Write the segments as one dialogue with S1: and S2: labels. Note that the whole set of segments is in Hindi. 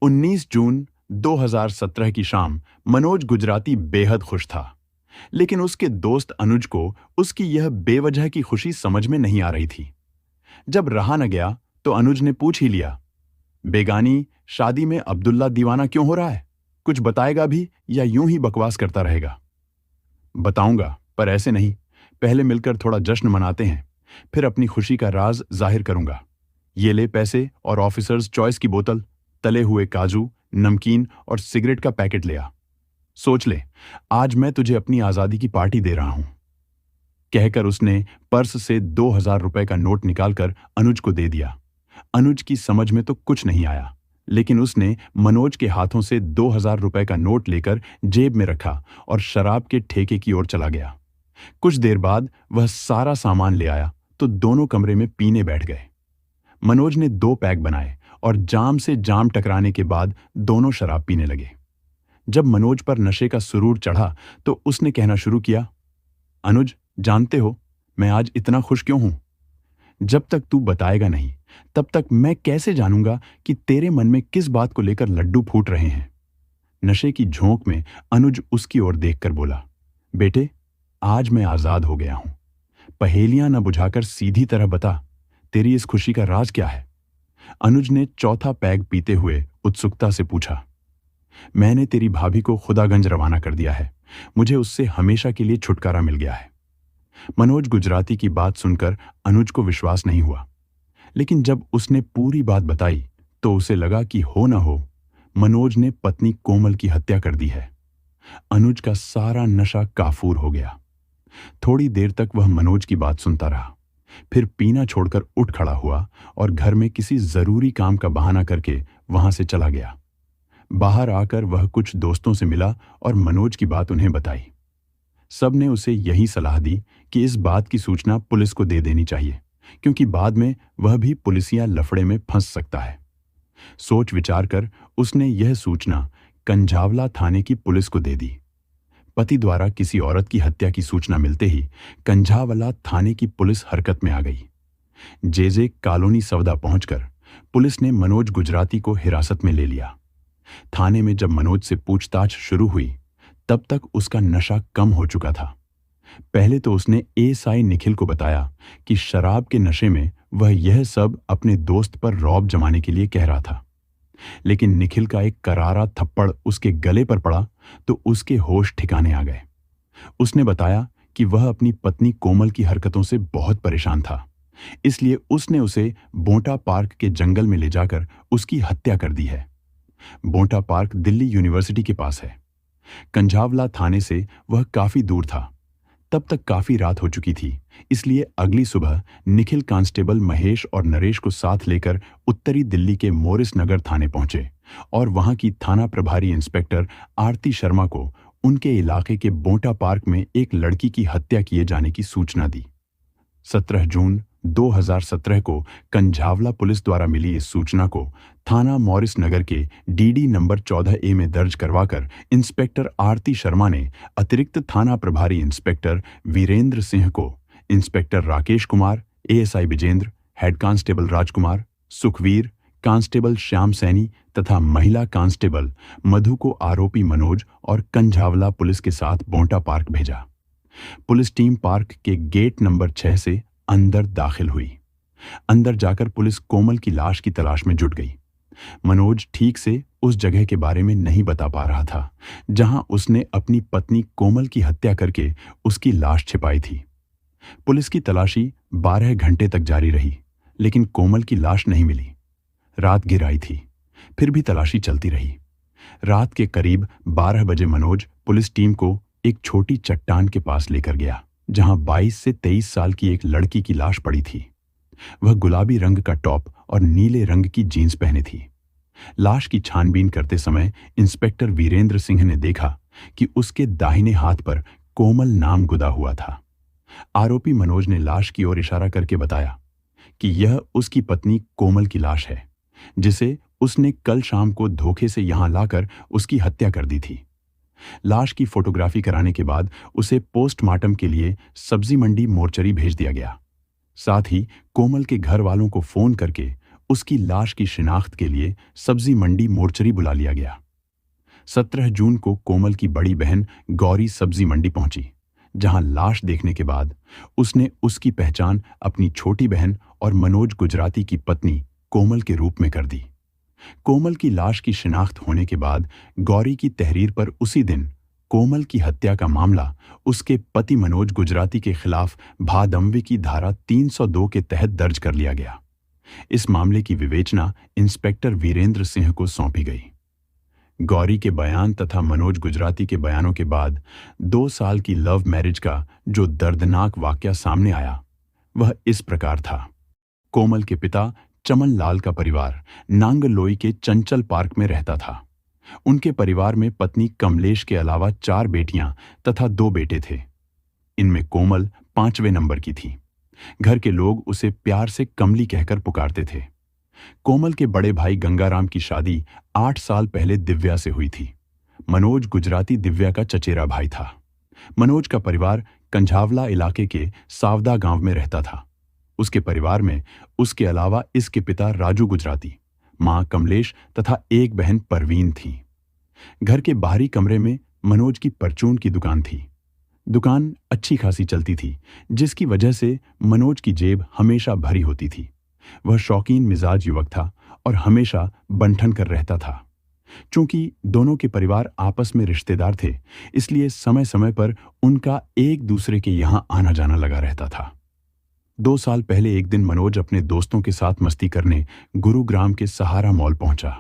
S1: 19 जून 2017 की शाम मनोज गुजराती बेहद खुश था, लेकिन उसके दोस्त अनुज को उसकी यह बेवजह की खुशी समझ में नहीं आ रही थी। जब रहा न गया तो अनुज ने पूछ ही लिया, बेगानी शादी में अब्दुल्ला दीवाना क्यों हो रहा है? कुछ बताएगा भी या यूं ही बकवास करता रहेगा? बताऊंगा, पर ऐसे नहीं। पहले मिलकर थोड़ा जश्न मनाते हैं, फिर अपनी खुशी का राज जाहिर करूंगा। ये ले पैसे और ऑफिसर्स चॉइस की बोतल, तले हुए काजू, नमकीन और सिगरेट का पैकेट ले आ। सोच ले, आज मैं तुझे अपनी आजादी की पार्टी दे रहा हूं। कहकर उसने पर्स से 2000 रुपए का नोट निकालकर अनुज को दे दिया। अनुज की समझ में तो कुछ नहीं आया, लेकिन उसने मनोज के हाथों से 2000 रुपए का नोट लेकर जेब में रखा और शराब के ठेके की ओर चला गया। कुछ देर बाद वह सारा सामान ले आया तो दोनों कमरे में पीने बैठ गए। मनोज ने 2 पैक बनाए और जाम से जाम टकराने के बाद दोनों शराब पीने लगे। जब मनोज पर नशे का सुरूर चढ़ा तो उसने कहना शुरू किया, अनुज, जानते हो मैं आज इतना खुश क्यों हूं? जब तक तू बताएगा नहीं, तब तक मैं कैसे जानूंगा कि तेरे मन में किस बात को लेकर लड्डू फूट रहे हैं। नशे की झोंक में अनुज उसकी ओर देखकर बोला, बेटे, आज मैं आजाद हो गया हूं। पहेलियां न बुझाकर सीधी तरह बता, तेरी इस खुशी का राज क्या है? अनुज ने चौथा पैग पीते हुए उत्सुकता से पूछा। मैंने तेरी भाभी को खुदागंज रवाना कर दिया है। मुझे उससे हमेशा के लिए छुटकारा मिल गया है। मनोज गुजराती की बात सुनकर अनुज को विश्वास नहीं हुआ, लेकिन जब उसने पूरी बात बताई तो उसे लगा कि हो न हो मनोज ने पत्नी कोमल की हत्या कर दी है। अनुज का सारा नशा काफूर हो गया। थोड़ी देर तक वह मनोज की बात सुनता रहा, फिर पीना छोड़कर उठ खड़ा हुआ और घर में किसी जरूरी काम का बहाना करके वहां से चला गया। बाहर आकर वह कुछ दोस्तों से मिला और मनोज की बात उन्हें बताई। सब ने उसे यही सलाह दी कि इस बात की सूचना पुलिस को दे देनी चाहिए, क्योंकि बाद में वह भी पुलिसिया लफड़े में फंस सकता है। सोच विचार कर उसने यह सूचना कंझावला थाने की पुलिस को दे दी। पति द्वारा किसी औरत की हत्या की सूचना मिलते ही कंझावला थाने की पुलिस हरकत में आ गई। जेजे कॉलोनी सवदा पहुंचकर पुलिस ने मनोज गुजराती को हिरासत में ले लिया। थाने में जब मनोज से पूछताछ शुरू हुई तब तक उसका नशा कम हो चुका था। पहले तो उसने एएसआई निखिल को बताया कि शराब के नशे में वह यह सब अपने दोस्त पर रौब जमाने के लिए कह रहा था, लेकिन निखिल का एक करारा थप्पड़ उसके गले पर पड़ा तो उसके होश ठिकाने आ गए। उसने बताया कि वह अपनी पत्नी कोमल की हरकतों से बहुत परेशान था, इसलिए उसने उसे बोंटा पार्क के जंगल में ले जाकर उसकी हत्या कर दी है। बोंटा पार्क दिल्ली यूनिवर्सिटी के पास है। कंझावला थाने से वह काफी दूर था। तब तक काफी रात हो चुकी थी, इसलिए अगली सुबह निखिल कांस्टेबल महेश और नरेश को साथ लेकर उत्तरी दिल्ली के मोरिस नगर थाने पहुंचे और वहां की थाना प्रभारी इंस्पेक्टर आरती शर्मा को उनके इलाके के बोंटा पार्क में एक लड़की की हत्या किए जाने की सूचना दी। 17 जून 2017 को कंझावला पुलिस द्वारा मिली इस सूचना को थाना मोरिस नगर के डीडी नंबर 14A में दर्ज करवाकर इंस्पेक्टर आरती शर्मा ने अतिरिक्त थाना प्रभारी इंस्पेक्टर वीरेंद्र सिंह को inspector Rakesh Kumar, ASI Vijendra, head constable Rajkumar, Sukhvir, constable Shyam Saini तथा महिला कांस्टेबल मधु को आरोपी मनोज और कंझावला पुलिस के साथ बोंटा पार्क भेजा। पुलिस टीम पार्क के गेट नंबर 6 से अंदर दाखिल हुई। अंदर जाकर पुलिस कोमल की लाश की तलाश में जुट गई। मनोज ठीक से उस जगह के बारे में नहीं बता पा रहा था जहां उसने अपनी पत्नी कोमल की हत्या करके उसकी लाश छिपाई थी। पुलिस की तलाशी 12 घंटे तक जारी रही, लेकिन कोमल की लाश नहीं मिली। रात घिर आई थी, फिर भी तलाशी चलती रही। रात के करीब 12 बजे मनोज पुलिस टीम को एक छोटी चट्टान के पास लेकर गया, जहां 22 से 23 साल की एक लड़की की लाश पड़ी थी। वह गुलाबी रंग का टॉप और नीले रंग की जीन्स पहने थी। लाश की छानबीन करते समय इंस्पेक्टर वीरेंद्र सिंह ने देखा कि उसके दाहिने हाथ पर कोमल नाम गुदा हुआ था। आरोपी मनोज ने लाश की ओर इशारा करके बताया कि यह उसकी पत्नी कोमल की लाश है, जिसे उसने कल शाम को धोखे से यहां लाकर उसकी हत्या कर दी थी। लाश की फोटोग्राफी कराने के बाद उसे पोस्टमार्टम के लिए सब्जी मंडी मोर्चरी भेज दिया गया। साथ ही कोमल के घर वालों को फोन करके उसकी लाश की शिनाख्त के लिए सब्जी मंडी मोर्चरी बुला लिया गया। 17 जून को कोमल की बड़ी बहन गौरी सब्जी मंडी पहुंची, जहां लाश देखने के बाद उसने उसकी पहचान अपनी छोटी बहन और मनोज गुजराती की पत्नी कोमल के रूप में कर दी। कोमल की लाश की शिनाख्त होने के बाद गौरी की तहरीर पर उसी दिन कोमल की हत्या का मामला उसके पति मनोज गुजराती के खिलाफ भादमवी की धारा 302 के तहत दर्ज कर लिया गया। इस मामले की विवेचना इंस्पेक्टर वीरेंद्र सिंह को सौंपी गई। गौरी के बयान तथा मनोज गुजराती के बयानों के बाद 2 साल की लव मैरिज का जो दर्दनाक वाकया सामने आया वह इस प्रकार था। कोमल के पिता चमन लाल का परिवार नांगलोई के चंचल पार्क में रहता था। उनके परिवार में पत्नी कमलेश के अलावा 4 बेटियां तथा 2 बेटे थे। इनमें कोमल 5वें नंबर की थी। घर के लोग उसे प्यार से कमली कहकर पुकारते थे। कोमल के बड़े भाई गंगाराम की शादी 8 साल पहले दिव्या से हुई थी। मनोज गुजराती दिव्या का चचेरा भाई था। मनोज का परिवार कंझावला इलाके के सावदा गांव में रहता था। उसके परिवार में उसके अलावा इसके पिता राजू गुजराती, मां कमलेश तथा एक बहन परवीन थी। घर के बाहरी कमरे में मनोज की परचून की दुकान थी। दुकान अच्छी खासी चलती थी, जिसकी वजह से मनोज की जेब हमेशा भरी होती थी। वह शौकीन मिजाज युवक था और हमेशा बंठन कर रहता था। चूंकि दोनों के परिवार आपस में रिश्तेदार थे, इसलिए समय समय पर उनका एक दूसरे के यहां आना जाना लगा रहता था। 2 साल पहले एक दिन मनोज अपने दोस्तों के साथ मस्ती करने गुरुग्राम के सहारा मॉल पहुंचा।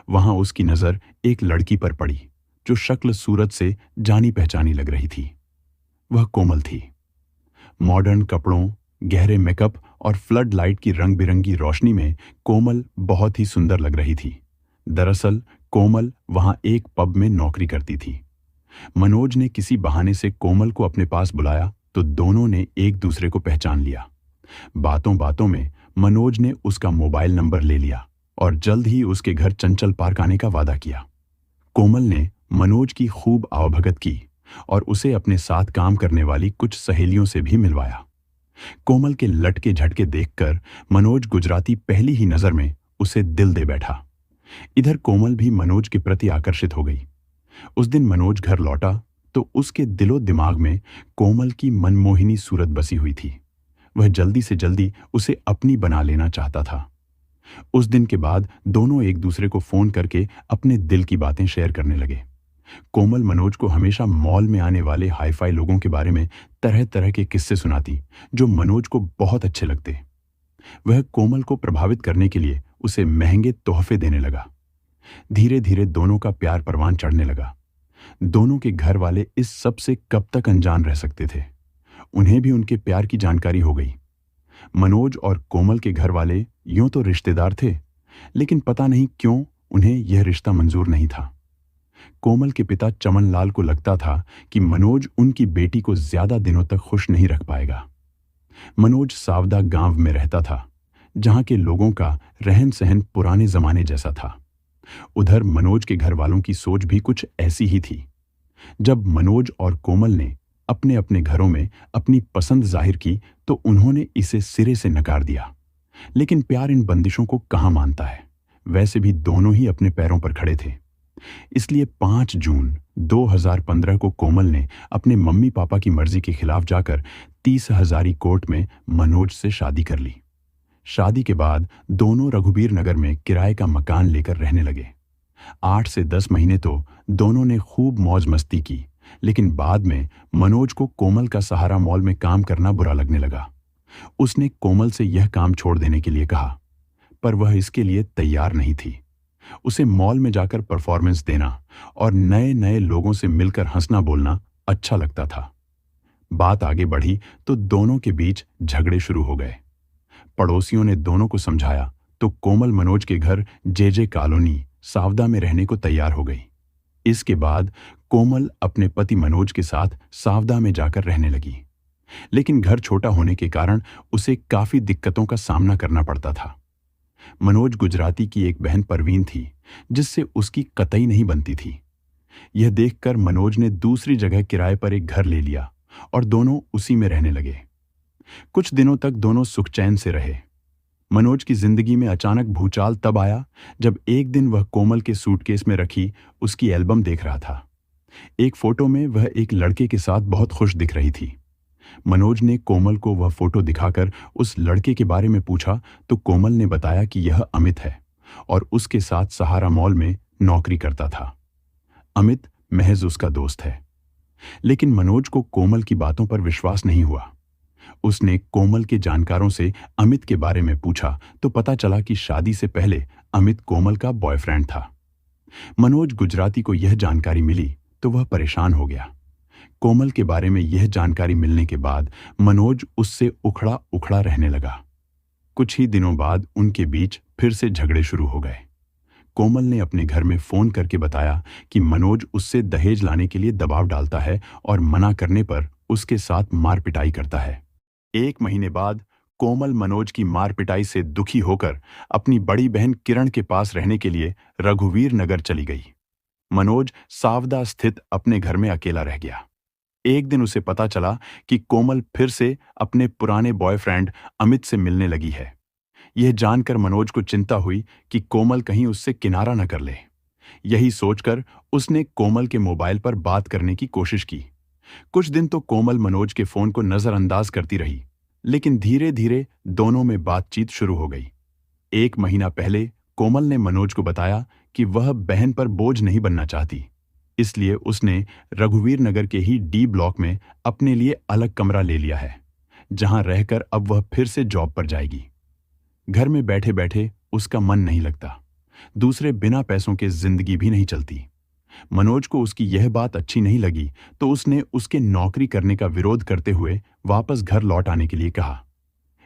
S1: वहां उसकी नजर एक लड़की पर पड़ी जो शक्ल सूरत से जानी पहचानी लग रही थी। वह कोमल थी। मॉडर्न कपड़ों, गहरे मेकअप और फ्लड लाइट की रंग बिरंगी रोशनी में कोमल बहुत ही सुंदर लग रही थी। दरअसल कोमल वहां एक पब में नौकरी करती थी। मनोज ने किसी बहाने से कोमल को अपने पास बुलाया तो दोनों ने एक दूसरे को पहचान लिया। बातों बातों में मनोज ने उसका मोबाइल नंबर ले लिया और जल्द ही उसके घर चंचल पार्क आने का वादा किया। कोमल ने मनोज की खूब आवभगत की और उसे अपने साथ काम करने वाली कुछ सहेलियों से भी मिलवाया। कोमल के लटके झटके देखकर मनोज गुजराती पहली ही नजर में उसे दिल दे बैठा। इधर कोमल भी मनोज के प्रति आकर्षित हो गई। उस दिन मनोज घर लौटा तो उसके दिलो दिमाग में कोमल की मनमोहिनी सूरत बसी हुई थी। वह जल्दी से जल्दी उसे अपनी बना लेना चाहता था। उस दिन के बाद दोनों एक दूसरे को फोन करके अपने दिल की बातें शेयर करने लगे। कोमल मनोज को हमेशा मॉल में आने वाले हाईफाई लोगों के बारे में तरह तरह के किस्से सुनाती, जो मनोज को बहुत अच्छे लगते। वह कोमल को प्रभावित करने के लिए उसे महंगे तोहफे देने लगा। धीरे धीरे दोनों का प्यार परवान चढ़ने लगा। दोनों के घर वाले इस सब से कब तक अनजान रह सकते थे। उन्हें भी उनके प्यार की जानकारी हो गई। मनोज और कोमल के घर वाले यूं तो रिश्तेदार थे, लेकिन पता नहीं क्यों उन्हें यह रिश्ता मंजूर नहीं था। कोमल के पिता चमन लाल को लगता था कि मनोज उनकी बेटी को ज्यादा दिनों तक खुश नहीं रख पाएगा। मनोज सावदा गांव में रहता था, जहां के लोगों का रहन सहन पुराने जमाने जैसा था। उधर मनोज के घर वालों की सोच भी कुछ ऐसी ही थी। जब मनोज और कोमल ने अपने अपने घरों में अपनी पसंद जाहिर की तो उन्होंने इसे सिरे से नकार दिया। लेकिन प्यार इन बंदिशों को कहाँ मानता है। वैसे भी दोनों ही अपने पैरों पर खड़े थे। इसलिए 5 जून 2015 को कोमल ने अपने मम्मी पापा की मर्जी के खिलाफ जाकर 30 हजारी कोर्ट में मनोज से शादी कर ली। शादी के बाद दोनों रघुबीर नगर में किराए का मकान लेकर रहने लगे। 8 से 10 महीने तो दोनों ने खूब मौज मस्ती की, लेकिन बाद में मनोज को कोमल का सहारा मॉल में काम करना बुरा लगने लगा। उसने कोमल से यह काम छोड़ देने के लिए कहा, पर वह इसके लिए तैयार नहीं थी। उसे मॉल में जाकर परफॉर्मेंस देना और नए नए लोगों से मिलकर हंसना बोलना अच्छा लगता था। बात आगे बढ़ी तो दोनों के बीच झगड़े शुरू हो गए। पड़ोसियों ने दोनों को समझाया तो कोमल मनोज के घर जे कॉलोनी सावदा में रहने को तैयार हो गई। इसके बाद कोमल अपने पति मनोज के साथ सावदा में जाकर रहने लगी। लेकिन घर छोटा होने के कारण उसे काफी दिक्कतों का सामना करना पड़ता था। मनोज गुजराती की एक बहन परवीन थी, जिससे उसकी कतई नहीं बनती थी। यह देखकर मनोज ने दूसरी जगह किराए पर एक घर ले लिया और दोनों उसी में रहने लगे। कुछ दिनों तक दोनों सुख चैन से रहे। मनोज की जिंदगी में अचानक भूचाल तब आया जब एक दिन वह कोमल के सूटकेस में रखी उसकी एल्बम देख रहा था। एक फोटो में वह एक लड़के के साथ बहुत खुश दिख रही थी। मनोज ने कोमल को वह फोटो दिखाकर उस लड़के के बारे में पूछा तो कोमल ने बताया कि यह अमित है और उसके साथ सहारा मॉल में नौकरी करता था। अमित महज उसका दोस्त है। लेकिन मनोज को कोमल की बातों पर विश्वास नहीं हुआ। उसने कोमल के जानकारों से अमित के बारे में पूछा तो पता चला कि शादी से पहले अमित कोमल का बॉयफ्रेंड था। मनोज गुजराती को यह जानकारी मिली तो वह परेशान हो गया। कोमल के बारे में यह जानकारी मिलने के बाद मनोज उससे उखड़ा उखड़ा रहने लगा। कुछ ही दिनों बाद उनके बीच फिर से झगड़े शुरू हो गए। कोमल ने अपने घर में फोन करके बताया कि मनोज उससे दहेज लाने के लिए दबाव डालता है और मना करने पर उसके साथ मार पिटाई करता है। एक महीने बाद कोमल मनोज की मार पिटाई से दुखी होकर अपनी बड़ी बहन किरण के पास रहने के लिए रघुवीर नगर चली गई। मनोज सावदा स्थित अपने घर में अकेला रह गया। एक दिन उसे पता चला कि कोमल फिर से अपने पुराने बॉयफ्रेंड अमित से मिलने लगी है। यह जानकर मनोज को चिंता हुई कि कोमल कहीं उससे किनारा न कर ले। यही सोचकर उसने कोमल के मोबाइल पर बात करने की कोशिश की। कुछ दिन तो कोमल मनोज के फोन को नजरअंदाज करती रही, लेकिन धीरे धीरे दोनों में बातचीत शुरू हो गई। एक महीना पहले कोमल ने मनोज को बताया कि वह बहन पर बोझ नहीं बनना चाहती, इसलिए उसने रघुवीर नगर के ही डी ब्लॉक में अपने लिए अलग कमरा ले लिया है, जहां रहकर अब वह फिर से जॉब पर जाएगी। घर में बैठे बैठे उसका मन नहीं लगता। दूसरे बिना पैसों के जिंदगी भी नहीं चलती। मनोज को उसकी यह बात अच्छी नहीं लगी तो उसने उसके नौकरी करने का विरोध करते हुए वापस घर लौट आने के लिए कहा।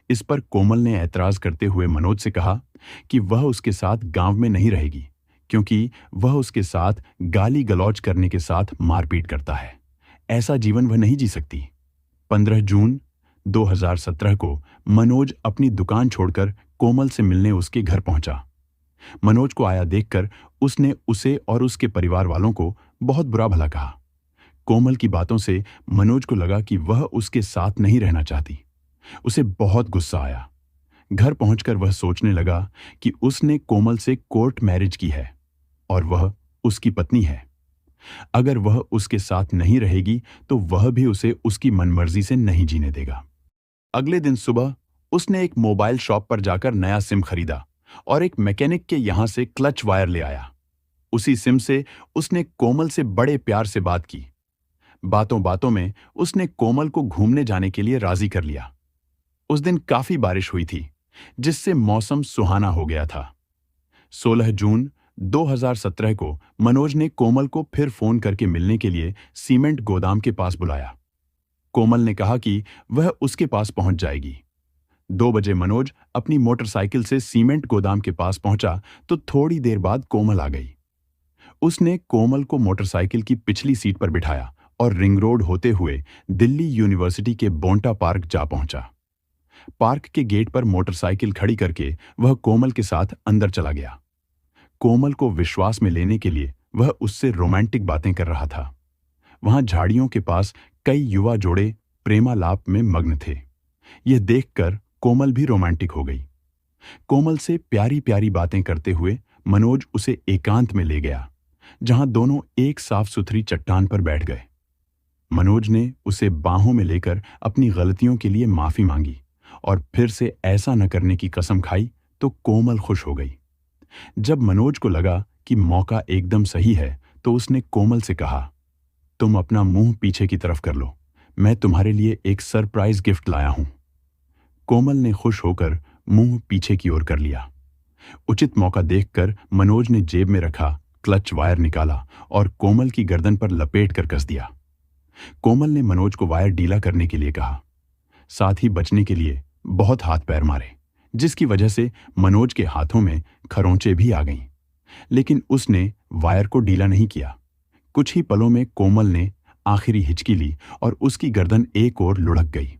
S1: इस पर कोमल ने ऐतराज करते हुए मनोज से कहा कि वह उसके साथ गांव में नहीं रहेगी, क्योंकि वह उसके साथ गाली गलौज करने के साथ मारपीट करता है। ऐसा जीवन वह नहीं जी सकती। 15 जून 2017 को मनोज अपनी दुकान छोड़कर कोमल से मिलने उसके घर पहुंचा। मनोज को आया देखकर उसने उसे और उसके परिवार वालों को बहुत बुरा भला कहा। कोमल की बातों से मनोज को लगा कि वह उसके साथ नहीं रहना चाहती। उसे बहुत गुस्सा आया। घर पहुंचकर वह सोचने लगा कि उसने कोमल से कोर्ट मैरिज की है और वह उसकी पत्नी है। अगर वह उसके साथ नहीं रहेगी तो वह भी उसे उसकी मनमर्जी से नहीं जीने देगा। अगले दिन सुबह उसने एक मोबाइल शॉप पर जाकर नया सिम खरीदा और एक मैकेनिक के यहां से क्लच वायर ले आया। उसी सिम से उसने कोमल से बड़े प्यार से बात की। बातों बातों में उसने कोमल को घूमने जाने के लिए राजी कर लिया। उस दिन काफी बारिश हुई थी, जिससे मौसम सुहाना हो गया था। 16 जून 2017 को मनोज ने कोमल को फिर फोन करके मिलने के लिए सीमेंट गोदाम के पास बुलाया। कोमल ने कहा कि वह उसके पास पहुंच जाएगी। 2 बजे मनोज अपनी मोटरसाइकिल से सीमेंट गोदाम के पास पहुंचा तो थोड़ी देर बाद कोमल आ गई। उसने कोमल को मोटरसाइकिल की पिछली सीट पर बिठाया और रिंग रोड होते हुए दिल्ली यूनिवर्सिटी के बोंटा पार्क जा पहुंचा। पार्क के गेट पर मोटरसाइकिल खड़ी करके वह कोमल के साथ अंदर चला गया। कोमल को विश्वास में लेने के लिए वह उससे रोमांटिक बातें कर रहा था। वहां झाड़ियों के पास कई युवा जोड़े प्रेमालाप में मग्न थे। यह देखकर कोमल भी रोमांटिक हो गई। कोमल से प्यारी प्यारी बातें करते हुए मनोज उसे एकांत में ले गया, जहां दोनों एक साफ सुथरी चट्टान पर बैठ गए। मनोज ने उसे बाहों में लेकर अपनी गलतियों के लिए माफी मांगी और फिर से ऐसा न करने की कसम खाई तो कोमल खुश हो गई। जब मनोज को लगा कि मौका एकदम सही है तो उसने कोमल से कहा, तुम अपना मुंह पीछे की तरफ कर लो, मैं तुम्हारे लिए एक सरप्राइज गिफ्ट लाया हूं। कोमल ने खुश होकर मुंह पीछे की ओर कर लिया। उचित मौका देखकर मनोज ने जेब में रखा क्लच वायर निकाला और कोमल की गर्दन पर लपेट कर कस दिया। कोमल ने मनोज को वायर ढीला करने के लिए कहा, साथ ही बचने के लिए बहुत हाथ पैर मारे, जिसकी वजह से मनोज के हाथों में खरोंचे भी आ गईं। लेकिन उसने वायर को ढीला नहीं किया। कुछ ही पलों में कोमल ने आखिरी हिचकी ली और उसकी गर्दन एक ओर लुढ़क गई।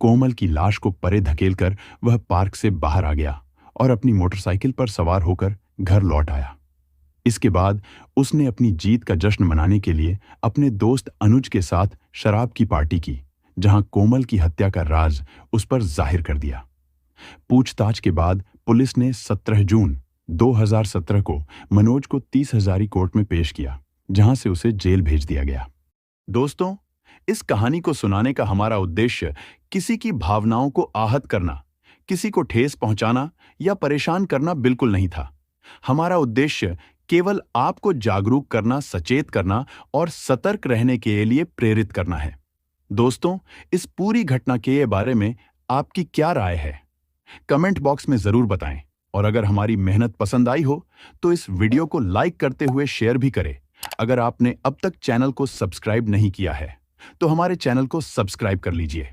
S1: कोमल की लाश को परे धकेलकर वह पार्क से बाहर आ गया और अपनी मोटरसाइकिल पर सवार होकर घर लौट आया। इसके बाद उसने अपनी जीत का जश्न मनाने के लिए अपने दोस्त अनुज के साथ शराब की पार्टी की, जहां कोमल की हत्या का राज उस पर जाहिर कर दिया। पूछताछ के बाद पुलिस ने 17 जून 2017 को मनोज को 30 हजारी कोर्ट में पेश किया, जहां से उसे जेल भेज दिया गया। दोस्तों, इस कहानी को सुनाने का हमारा उद्देश्य किसी की भावनाओं को आहत करना, किसी को ठेस पहुंचाना या परेशान करना बिल्कुल नहीं था। हमारा उद्देश्य केवल आपको जागरूक करना, सचेत करना और सतर्क रहने के लिए प्रेरित करना है। दोस्तों, इस पूरी घटना के बारे में आपकी क्या राय है? कमेंट बॉक्स में जरूर बताएं। और अगर हमारी मेहनत पसंद आई हो तो इस वीडियो को लाइक करते हुए शेयर भी करें। अगर आपने अब तक चैनल को सब्सक्राइब नहीं किया है तो हमारे चैनल को सब्सक्राइब कर लीजिए।